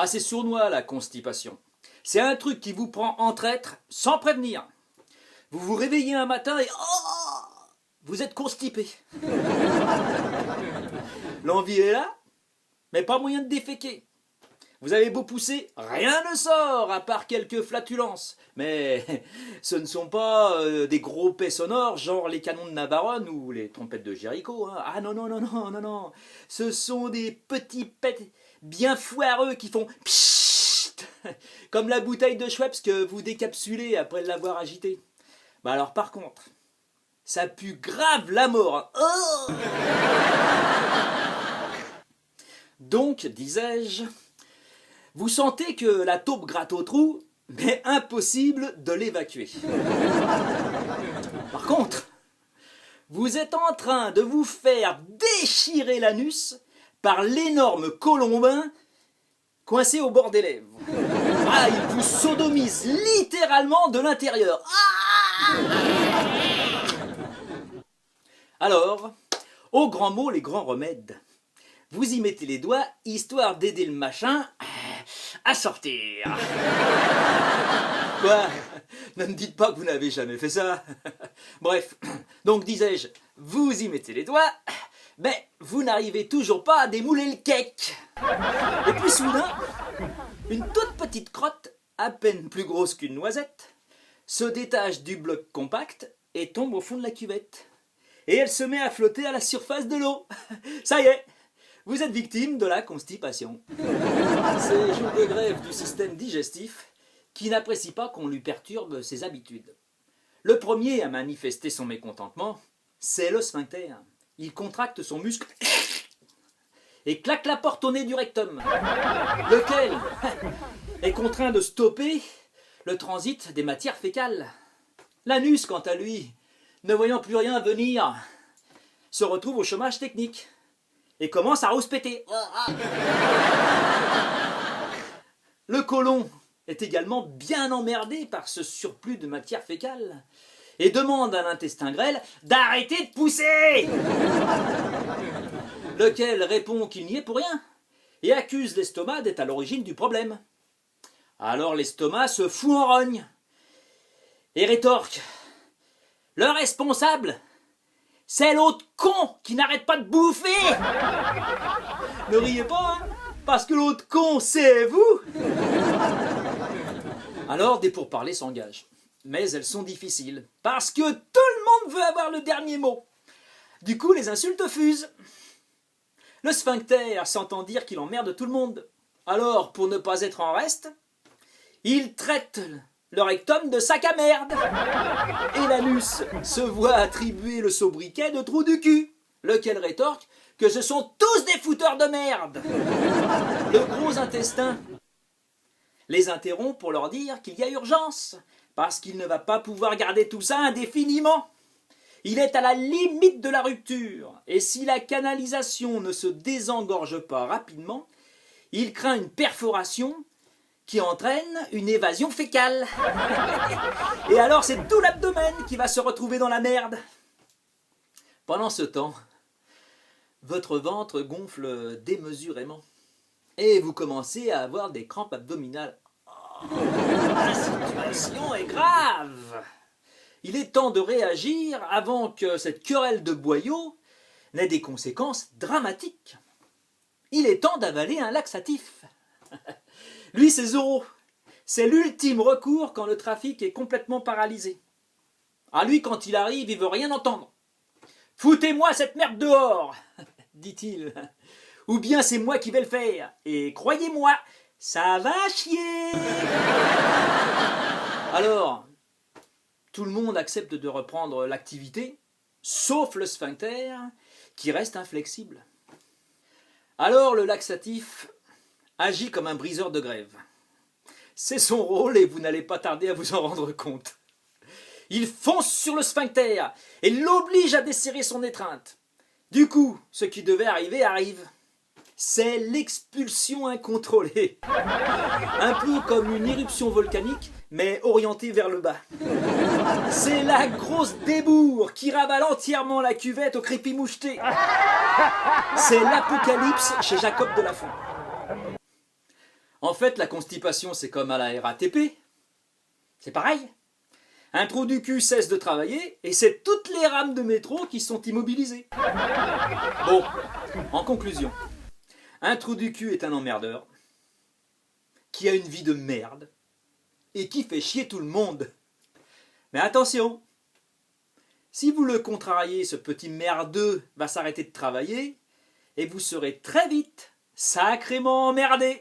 Ah, c'est sournois la constipation. C'est un truc qui vous prend en traître sans prévenir. Vous vous réveillez un matin et vous êtes constipé. L'envie est là, mais pas moyen de déféquer. Vous avez beau pousser, rien ne sort à part quelques flatulences. Mais ce ne sont pas des gros pets sonores genre les canons de Navarone ou les trompettes de Jéricho. Hein. Ah non, non, non, non, non, non. Ce sont des petits pets bien foireux qui font pssst, comme la bouteille de Schweppes que vous décapsulez après l'avoir agitée. Bah alors par contre, ça pue grave la mort. Oh donc, disais-je, vous sentez que la taupe gratte au trou, mais impossible de l'évacuer. Par contre, vous êtes en train de vous faire déchirer l'anus par l'énorme colombin coincé au bord des lèvres. Ah, il vous sodomise littéralement de l'intérieur. Alors, au grand mot, les grands remèdes. Vous y mettez les doigts, histoire d'aider le machin à sortir. Quoi? Ne me dites pas que vous n'avez jamais fait ça. Bref, donc disais-je, vous y mettez les doigts, mais vous n'arrivez toujours pas à démouler le cake. Et puis soudain, une toute petite crotte, à peine plus grosse qu'une noisette, se détache du bloc compact et tombe au fond de la cuvette. Et elle se met à flotter à la surface de l'eau. Ça y est, vous êtes victime de la constipation. C'est jour de grève du système digestif qui n'apprécie pas qu'on lui perturbe ses habitudes. Le premier à manifester son mécontentement, c'est le sphincter. Il contracte son muscle et claque la porte au nez du rectum, lequel est contraint de stopper le transit des matières fécales. L'anus, quant à lui, ne voyant plus rien venir, se retrouve au chômage technique et commence à rouspéter. Le côlon est également bien emmerdé par ce surplus de matière fécale et demande à l'intestin grêle d'arrêter de pousser, lequel répond qu'il n'y est pour rien et accuse l'estomac d'être à l'origine du problème. Alors l'estomac se fout en rogne et rétorque: le responsable, c'est l'autre con qui n'arrête pas de bouffer. Ne riez pas, hein, parce que l'autre con, c'est vous. Alors des pourparlers s'engagent, mais elles sont difficiles, parce que tout le monde veut avoir le dernier mot. Du coup, les insultes fusent. Le sphincter s'entend dire qu'il emmerde tout le monde. Alors, pour ne pas être en reste, il traite le rectum de sac à merde. Et l'anus se voit attribuer le sobriquet de trou du cul, lequel rétorque que ce sont tous des fouteurs de merde. Le gros intestin les interrompt pour leur dire qu'il y a urgence, parce qu'il ne va pas pouvoir garder tout ça indéfiniment. Il est à la limite de la rupture, et si la canalisation ne se désengorge pas rapidement, il craint une perforation qui entraîne une évasion fécale. Et alors c'est tout l'abdomen qui va se retrouver dans la merde. Pendant ce temps, votre ventre gonfle démesurément et vous commencez à avoir des crampes abdominales. Oh, la situation est grave. Il est temps de réagir avant que cette querelle de boyaux n'ait des conséquences dramatiques. Il est temps d'avaler un laxatif. Lui, c'est Zorro. C'est l'ultime recours quand le trafic est complètement paralysé. À lui, quand il arrive, il veut rien entendre. « Foutez-moi cette merde dehors !» dit-il. Ou bien c'est moi qui vais le faire. Et croyez-moi, ça va chier. Alors, tout le monde accepte de reprendre l'activité, sauf le sphincter, qui reste inflexible. Alors le laxatif agit comme un briseur de grève. C'est son rôle et vous n'allez pas tarder à vous en rendre compte. Il fonce sur le sphincter et l'oblige à desserrer son étreinte. Du coup, ce qui devait arriver arrive. C'est l'expulsion incontrôlée. Un peu comme une éruption volcanique, mais orientée vers le bas. C'est la grosse débourre qui ravale entièrement la cuvette au crépi moucheté. C'est l'apocalypse chez Jacob de la Font. En fait, la constipation, c'est comme à la RATP. C'est pareil. Un trou du cul cesse de travailler et c'est toutes les rames de métro qui sont immobilisées. Bon, en conclusion, un trou du cul est un emmerdeur qui a une vie de merde et qui fait chier tout le monde. Mais attention, si vous le contrariez, ce petit merdeux va s'arrêter de travailler et vous serez très vite sacrément emmerdé.